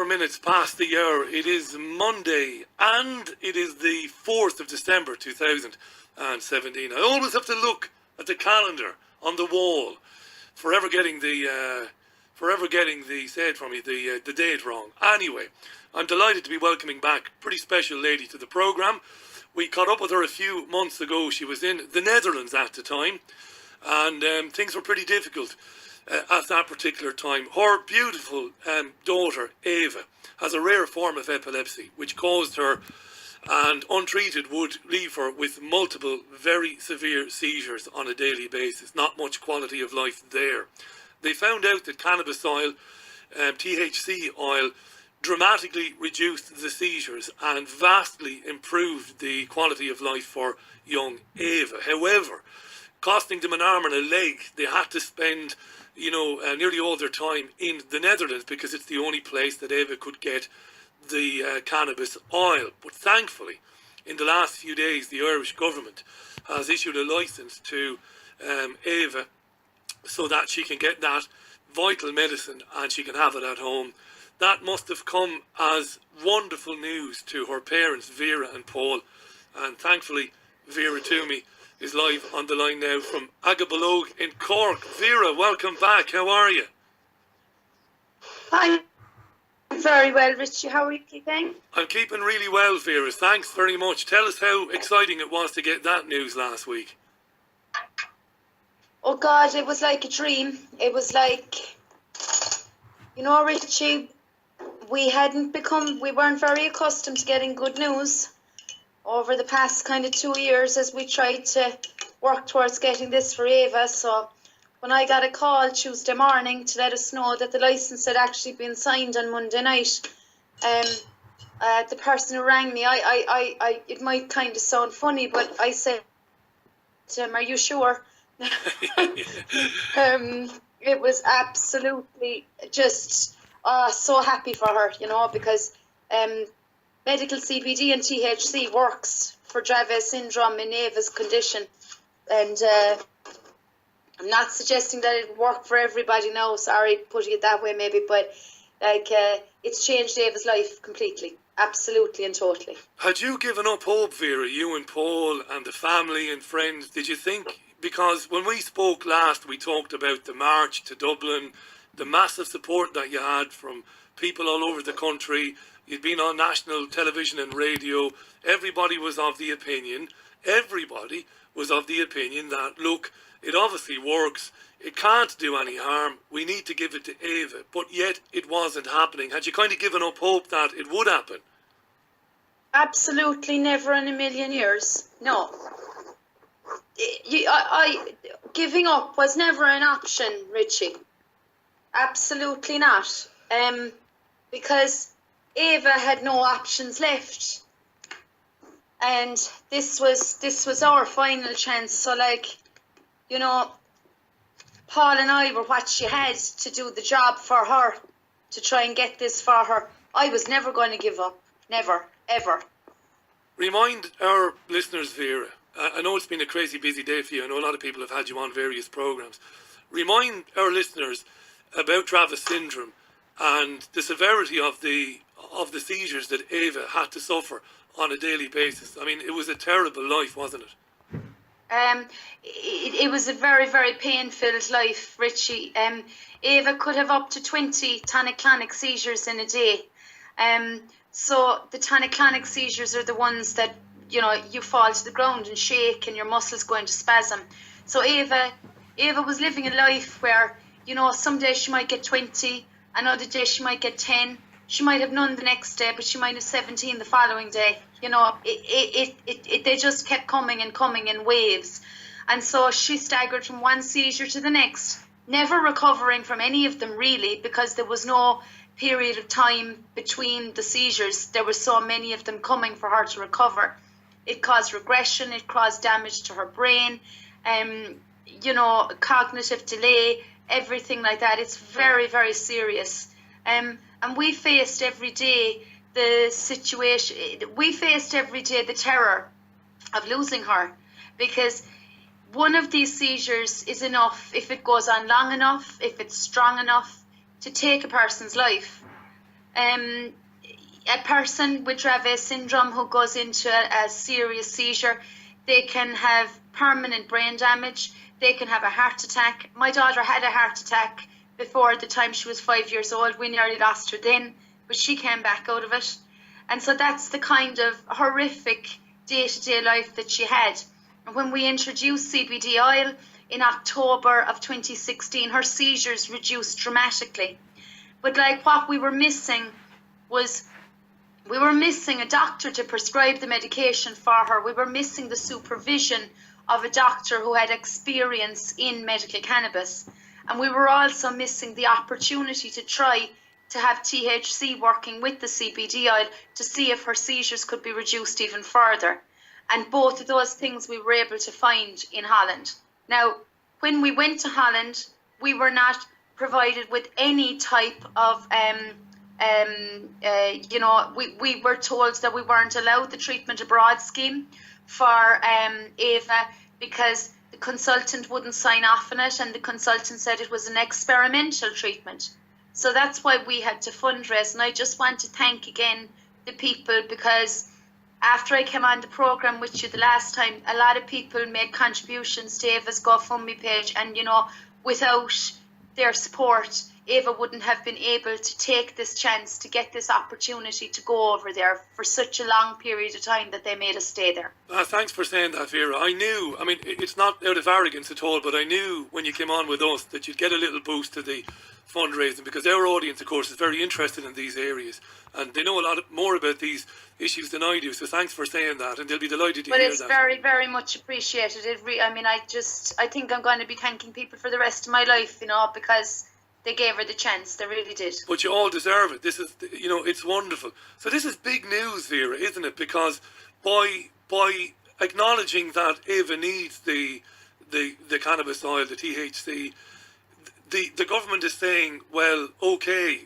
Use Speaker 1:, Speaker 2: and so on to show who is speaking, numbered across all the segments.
Speaker 1: minutes past the hour. It is Monday, and it is the 4th of December 2017. I always have to look at the calendar on the wall, forever getting the say it for me, the date wrong. Anyway, I'm delighted to be welcoming back a pretty special lady to the programme. We caught up with her a few months ago. She was in the Netherlands at the time, and things were pretty difficult at that particular time. Her beautiful daughter, Eva, has a rare form of epilepsy, which caused her, and untreated would leave her with multiple very severe seizures on a daily basis. Not much quality of life there. They found out that cannabis oil, THC oil, dramatically reduced the seizures and vastly improved the quality of life for young Eva. However, costing them an arm and a leg, they had to spend nearly all their time in the Netherlands because it's the only place that Eva could get the cannabis oil. But thankfully, in the last few days, the Irish government has issued a licence to Eva so that she can get that vital medicine and she can have it at home. That must have come as wonderful news to her parents, Vera and Paul. And thankfully, Vera Twomey is live on the line now from Agabalog in Cork. Vera, welcome back. How are you?
Speaker 2: Hi. Very well, Richie. How are you keeping?
Speaker 1: I'm keeping really well, Vera. Thanks very much. Tell us how exciting it was to get that news last week.
Speaker 2: Oh God, it was like a dream. It was like, Richie, we weren't very accustomed to getting good news over the past kind of 2 years as we tried to work towards getting this for Eva. So when I got a call Tuesday morning to let us know that the licence had actually been signed on Monday night, the person who rang me, it might kind of sound funny, but I said to him, "Are you sure?" It was absolutely just so happy for her, because medical CBD and THC works for Dravet syndrome in Eva's condition, and I'm not suggesting that it work for everybody now, sorry putting it that way maybe, but it's changed Eva's life completely, absolutely and totally.
Speaker 1: Had you given up hope, Vera, you and Paul and the family and friends? Did you think, because when we spoke last, we talked about the march to Dublin, the massive support that you had from people all over the country. You'd been on national television and radio. Everybody was of the opinion that, look, it obviously works. It can't do any harm. We need to give it to Eva. But yet it wasn't happening. Had you kind of given up hope that it would happen?
Speaker 2: Absolutely never in a million years. No. Giving up was never an option, Richie. Absolutely not. Because Eva had no options left, and this was our final chance. So Paul and I were what she had to do the job for her, to try and get this for her. I was never going to give up, never, ever.
Speaker 1: Remind our listeners, Vera, I know it's been a crazy busy day for you. I know a lot of people have had you on various programs. Remind our listeners about Dravet syndrome and the severity of the seizures that Eva had to suffer on a daily basis. I mean, it was a terrible life, wasn't it?
Speaker 2: It was a very, very pain-filled life, Richie. Eva could have up to 20 tonic-clonic seizures in a day. So the tonic-clonic seizures are the ones that, you fall to the ground and shake and your muscles go into spasm. So Eva was living a life where, some days she might get 20, another day she might get 10. She might have none the next day, but she might have 17 the following day. They just kept coming and coming in waves. And so she staggered from one seizure to the next, never recovering from any of them really, because there was no period of time between the seizures. There were so many of them coming for her to recover. It caused regression, it caused damage to her brain, cognitive delay, everything like that. It's very, very serious. And we faced every day the terror of losing her, because one of these seizures is enough, if it goes on long enough, if it's strong enough, to take a person's life. a person with Dravet syndrome who goes into a serious seizure, they can have permanent brain damage. They can have a heart attack. My daughter had a heart attack before the time she was 5 years old. We nearly lost her then, but she came back out of it. And so that's the kind of horrific day-to-day life that she had. And when we introduced CBD oil in October of 2016, her seizures reduced dramatically. But like what we were missing was, we were missing a doctor to prescribe the medication for her. We were missing the supervision of a doctor who had experience in medical cannabis. And we were also missing the opportunity to try to have THC working with the CBD oil to see if her seizures could be reduced even further. And both of those things we were able to find in Holland. Now, when we went to Holland, we were not provided with any type of, we were told that we weren't allowed the treatment abroad scheme for Ava because the consultant wouldn't sign off on it, and the consultant said it was an experimental treatment. So that's why we had to fundraise. And I just want to thank again the people, because after I came on the program with you the last time, a lot of people made contributions to Ava's GoFundMe page, and without their support, Ava wouldn't have been able to take this chance to get this opportunity to go over there for such a long period of time that they made us stay there.
Speaker 1: Thanks for saying that, Vera. I knew, it's not out of arrogance at all, but I knew when you came on with us that you'd get a little boost to the fundraising, because our audience, of course, is very interested in these areas and they know a lot more about these issues than I do. So thanks for saying that, and they'll be delighted to hear that.
Speaker 2: But it's very, very much appreciated. I think I'm going to be thanking people for the rest of my life, because they gave her the chance. They really did.
Speaker 1: But you all deserve it. This is, it's wonderful. So this is big news, Vera, isn't it? Because by acknowledging that Ava needs the cannabis oil, the THC, the government is saying, well, okay,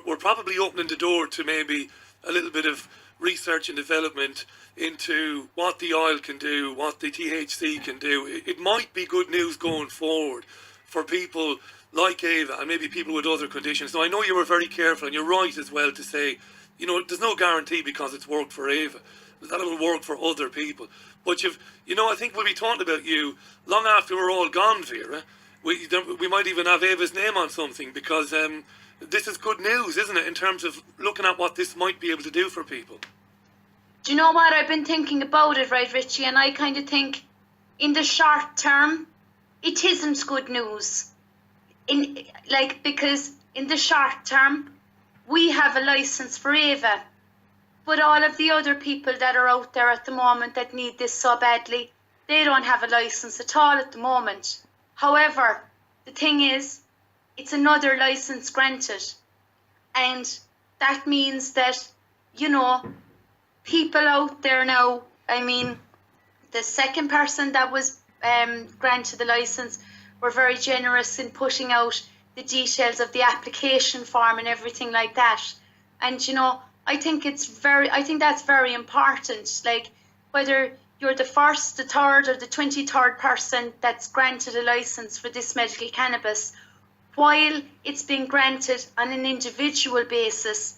Speaker 1: we're probably opening the door to maybe a little bit of research and development into what the oil can do, what the THC can do. It might be good news going forward for people like Ava and maybe people with other conditions. Now, I know you were very careful, and you're right as well to say, there's no guarantee because it's worked for Ava that it will work for other people. But I think we'll be talking about you long after we're all gone, Vera. We might even have Ava's name on something, because this is good news, isn't it, in terms of looking at what this might be able to do for people.
Speaker 2: Do you know what? I've been thinking about it, right, Richie, and I kind of think in the short term, it isn't good news. Because in the short term, we have a license for Ava, but all of the other people that are out there at the moment that need this so badly, they don't have a license at all at the moment. However, the thing is, it's another license granted, and that means that, people out there now, the second person that was granted the license were very generous in putting out the details of the application form and everything like that. And, I think that's very important. Like, whether you're the first, the third, or the 23rd person that's granted a license for this medical cannabis, while it's being granted on an individual basis,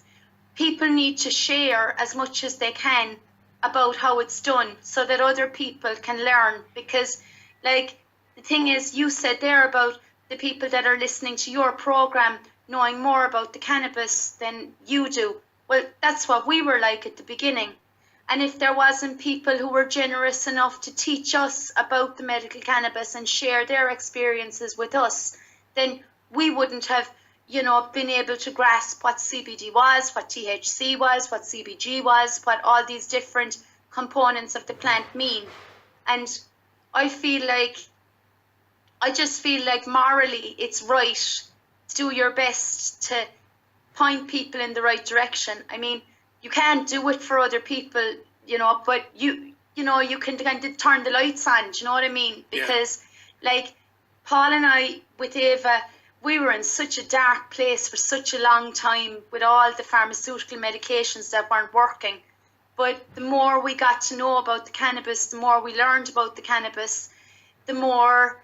Speaker 2: people need to share as much as they can about how it's done so that other people can learn. Because, the thing is, you said there about the people that are listening to your program knowing more about the cannabis than you do. Well, that's what we were like at the beginning. And if there wasn't people who were generous enough to teach us about the medical cannabis and share their experiences with us, then we wouldn't have, been able to grasp what CBD was, what THC was, what CBG was, what all these different components of the plant mean. And I just feel like morally it's right to do your best to point people in the right direction. You can't do it for other people, but you can kind of turn the lights on, do you know what I mean? Because, Paul and I, with Ava, we were in such a dark place for such a long time with all the pharmaceutical medications that weren't working. But the more we got to know about the cannabis, the more we learned about the cannabis, the more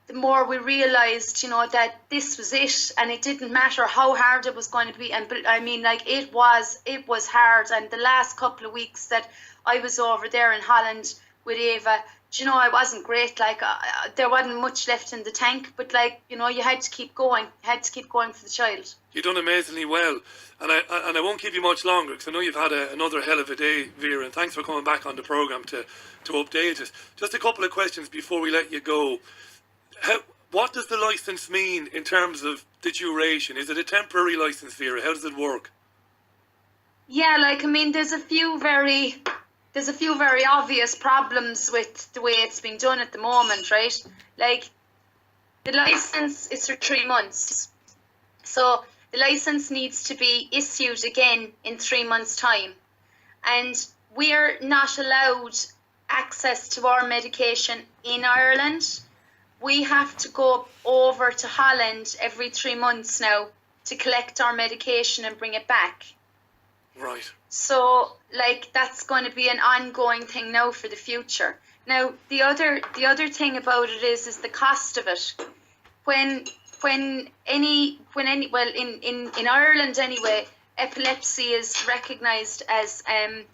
Speaker 2: the more we realized, you know, that this was it, and it didn't matter how hard it was going to be. And I mean, like, it was hard. And the last couple of weeks that I was over there in Holland with Eva, you know, I wasn't great. Like, there wasn't much left in the tank, but, like, you know, you had to keep going. You had to keep going for the child.
Speaker 1: You've done amazingly well, and I won't keep you much longer because I know you've had another hell of a day, Vera. And thanks for coming back on the program to update us. Just a couple of questions before we let you go. What does the license mean in terms of the duration? Is it a temporary license, Vera? How does it work?
Speaker 2: Yeah, like, I mean, there's a few very obvious problems with the way it's being done at the moment, right? Like, the license is for 3 months. So the license needs to be issued again in 3 months' time. And we're not allowed access to our medication in Ireland. We have to go over to Holland every 3 months now to collect our medication and bring it back.
Speaker 1: Right.
Speaker 2: So, like, that's going to be an ongoing thing now for the future. Now, the other thing about it is the cost of it. In Ireland anyway, epilepsy is recognised as an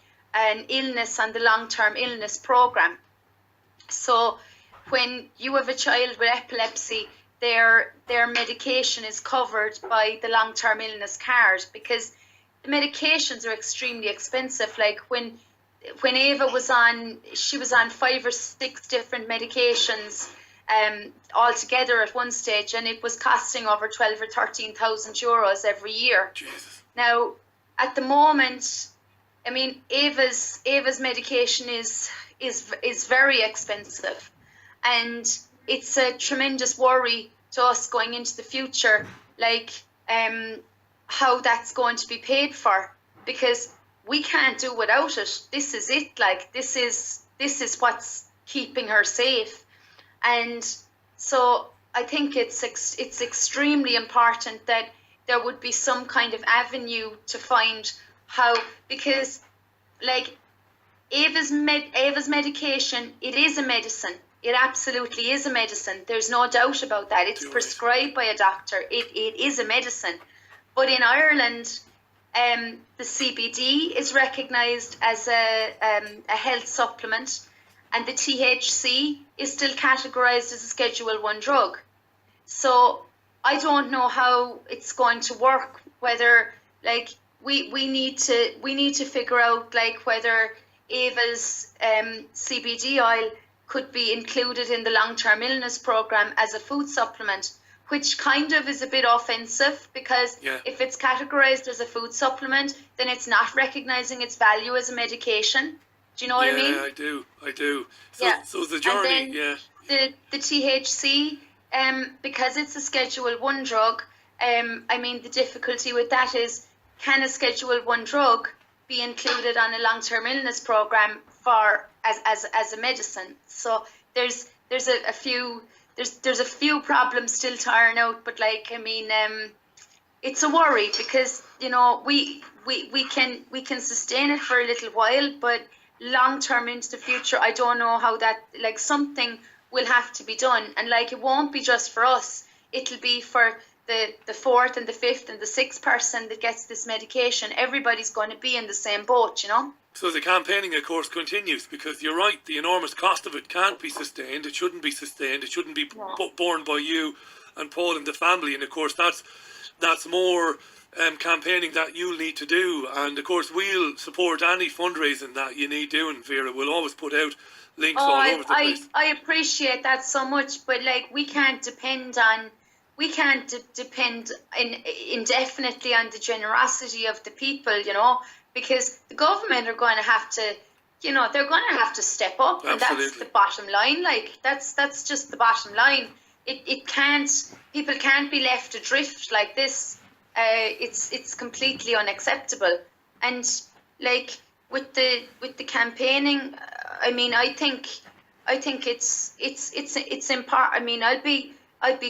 Speaker 2: illness on the long-term illness programme. So when you have a child with epilepsy, their medication is covered by the long-term illness card, because the medications are extremely expensive. Like, when Ava was on, she was on 5 or 6 different medications all together at one stage, and it was costing over 12 or 13,000 euros every year.
Speaker 1: Jesus.
Speaker 2: Now, at the moment, I mean, Ava's medication is very expensive, and it's a tremendous worry to us going into the future, like, how that's going to be paid for, because we can't do without it. This is it. Like, this is what's keeping her safe. And so I think it's extremely important that there would be some kind of avenue to find how, because, like, Ava's medication, it is a medicine. It absolutely is a medicine. There's no doubt about that. It's prescribed by a doctor. It is a medicine. But in Ireland, the CBD is recognised as a health supplement, and the THC is still categorised as a Schedule 1 drug. So I don't know how it's going to work. Whether, like, we need to figure out, like, whether Ava's CBD oil could be included in the long-term illness program as a food supplement, which kind of is a bit offensive, because if it's categorized as a food supplement, then it's not recognizing its value as a medication. Do you know what I mean?
Speaker 1: Yeah, I do. So the journey,
Speaker 2: the THC, because it's a Schedule 1 drug, I mean, the difficulty with that is, can a Schedule 1 drug be included on a long-term illness program as a medicine? So there's a few problems still to iron out, but, like, I mean, it's a worry, because, you know, we can sustain it for a little while, but long term into the future, I don't know how that, like, something will have to be done. And, like, it won't be just for us, it'll be for the 4th and the 5th and the 6th person that gets this medication. Everybody's going to be in the same boat, you know.
Speaker 1: So the campaigning, of course, continues, because you're right, the enormous cost of it can't be sustained. It shouldn't be sustained. It shouldn't be borne by you and Paul and the family. And, of course, that's more campaigning that you'll need to do. And, of course, we'll support any fundraising that you need doing, Vera. We'll always put out links all over the place.
Speaker 2: I appreciate that so much, but, like, we can't depend indefinitely on the generosity of the people, you know, because the government are going to have to, you know, they're going to have to step up.
Speaker 1: Absolutely.
Speaker 2: And that's the bottom line. Like, that's just the bottom line. People can't be left adrift like this. It's completely unacceptable. And, like, with the campaigning, I mean, I think it's important. I mean, I'd be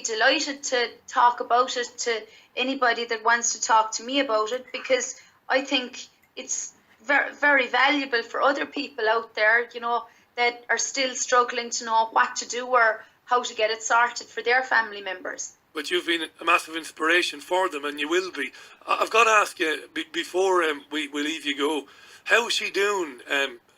Speaker 2: delighted to talk about it to anybody that wants to talk to me about it, because I think it's very, very valuable for other people out there, you know, that are still struggling to know what to do or how to get it sorted for their family members.
Speaker 1: But you've been a massive inspiration for them, and you will be. I've got to ask you, before we leave you go, how is she doing,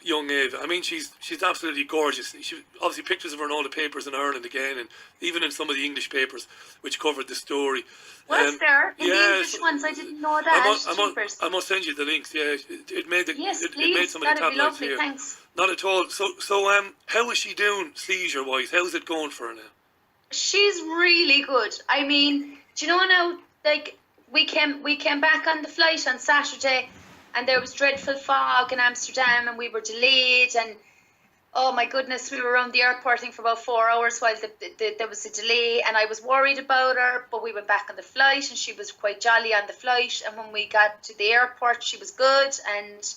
Speaker 1: young Ava? I mean, she's absolutely gorgeous. She, obviously, pictures of her in all the papers in Ireland again, and even in some of the English papers which covered the story.
Speaker 2: Was there? In the
Speaker 1: yes,
Speaker 2: English ones, I didn't know that.
Speaker 1: I must send you the links. Yeah, it made the
Speaker 2: Yes,
Speaker 1: it
Speaker 2: please.
Speaker 1: made some of the
Speaker 2: That'd be
Speaker 1: tabloids
Speaker 2: lovely.
Speaker 1: here.
Speaker 2: Thanks.
Speaker 1: Not at all. So how is she doing seizure wise? How's it going for her now?
Speaker 2: She's really good. I mean, do you know now? Like we came back on the flight on Saturday, and there was dreadful fog in Amsterdam, and we were delayed. And oh my goodness, we were around the airport I think for about 4 hours while there was a delay, and I was worried about her. But we went back on the flight, and she was quite jolly on the flight. And when we got to the airport, she was good, and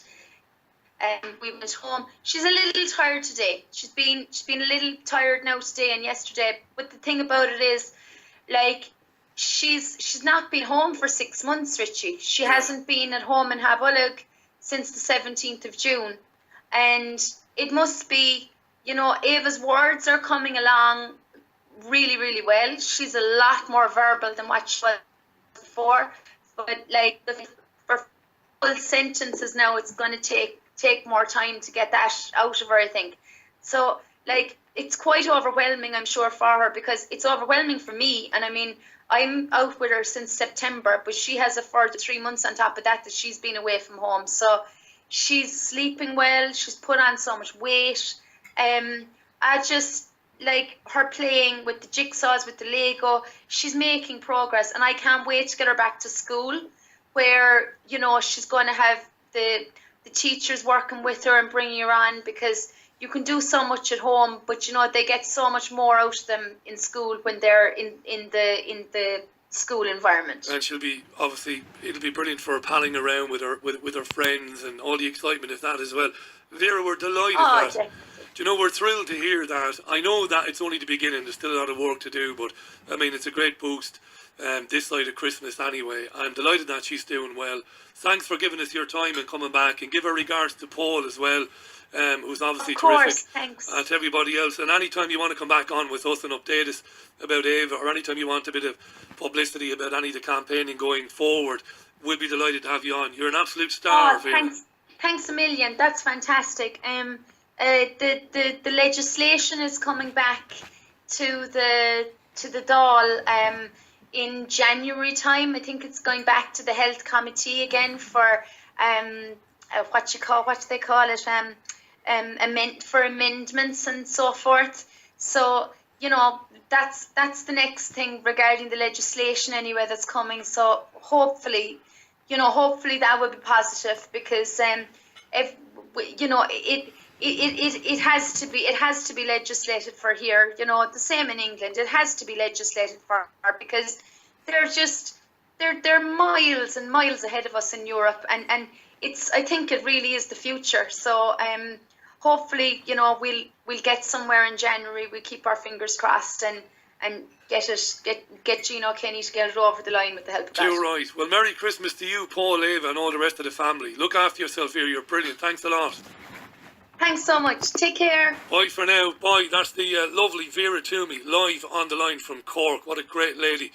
Speaker 2: we went home. She's a little tired today. She's been a little tired now today and yesterday. But the thing about it is, like, she's not been home for 6 months, Richie. She hasn't been at home in Habolog since the 17th of June. And it must be, you know, Ava's words are coming along really, really well. She's a lot more verbal than what she was before. But, like, for full sentences now, it's going to take more time to get that out of her, I think. So, like, it's quite overwhelming, I'm sure, for her, because it's overwhelming for me. And I mean, I'm out with her since September, but she has a further 3 months on top of that she's been away from home. So she's sleeping well. She's put on so much weight. I just like her playing with the jigsaws, with the Lego. She's making progress, and I can't wait to get her back to school, where, you know, she's going to have the teachers working with her and bringing her on, because you can do so much at home, but you know they get so much more out of them in school when they're in the school environment.
Speaker 1: And she'll be, obviously, it'll be brilliant for her palling around with her friends and all the excitement of that as well. Vera, we're delighted that.
Speaker 2: Definitely.
Speaker 1: Do you know, we're thrilled to hear that. I know that it's only the beginning. There's still a lot of work to do, but I mean, it's a great boost this side of Christmas anyway. I'm delighted that she's doing well. Thanks for giving us your time and coming back, and give her regards to Paul as well, who's obviously
Speaker 2: of course,
Speaker 1: terrific.
Speaker 2: thanks.
Speaker 1: And to everybody else. And anytime you want to come back on with us and update us about Ava, or anytime you want a bit of publicity about any of the campaigning going forward, we'll be delighted to have you on. You're an absolute star, Vera.
Speaker 2: Thanks a million. That's fantastic. The legislation is coming back to the Dáil in January time. I think it's going back to the health committee again for what do they call it, for amendments and so forth. So, you know, that's the next thing regarding the legislation anyway that's coming. So hopefully that will be positive, because if you know it has to be legislated for here. You know, the same in England. It has to be legislated for, because they're miles and miles ahead of us in Europe, and I think it really is the future. So hopefully, you know, we'll get somewhere in January. We keep our fingers crossed and get Gino Kenny to get it over the line with the help of
Speaker 1: Too
Speaker 2: that.
Speaker 1: right. Well, Merry Christmas to you, Paul, Ava, and all the rest of the family. Look after yourself here. You're brilliant. Thanks a lot.
Speaker 2: Thanks so much. Take care.
Speaker 1: Bye for now. Bye. That's the lovely Vera Twomey, live on the line from Cork. What a great lady.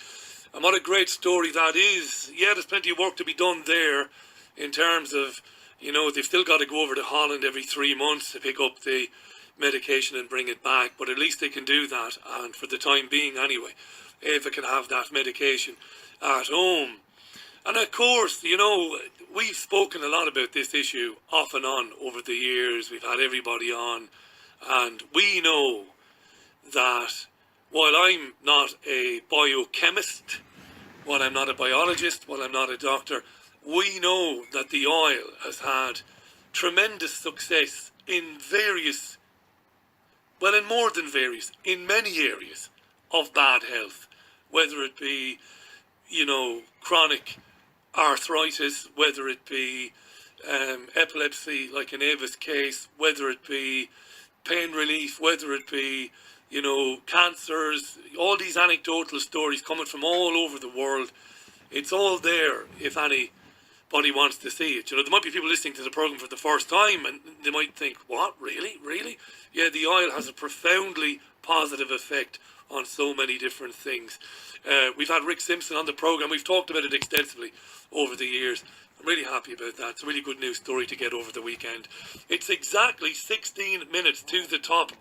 Speaker 1: And what a great story that is. Yeah, there's plenty of work to be done there in terms of, you know, they've still got to go over to Holland every 3 months to pick up the medication and bring it back. But at least they can do that. And for the time being anyway, Ava can have that medication at home. And of course, you know, we've spoken a lot about this issue off and on over the years. We've had everybody on, and we know that while I'm not a biochemist, while I'm not a biologist, while I'm not a doctor, we know that the oil has had tremendous success in various, well, in more than various, in many areas of bad health, whether it be, you know, chronic arthritis, whether it be epilepsy, like in Ava's case, whether it be pain relief, whether it be, you know, cancers, all these anecdotal stories coming from all over the world. It's all there if anybody wants to see it. You know, there might be people listening to the programme for the first time and they might think, what, really? Yeah, the oil has a profoundly positive effect on so many different things. We've had Rick Simpson on the programme. We've talked about it extensively over the years. I'm really happy about that. It's a really good news story to get over the weekend. It's exactly 16 minutes to the top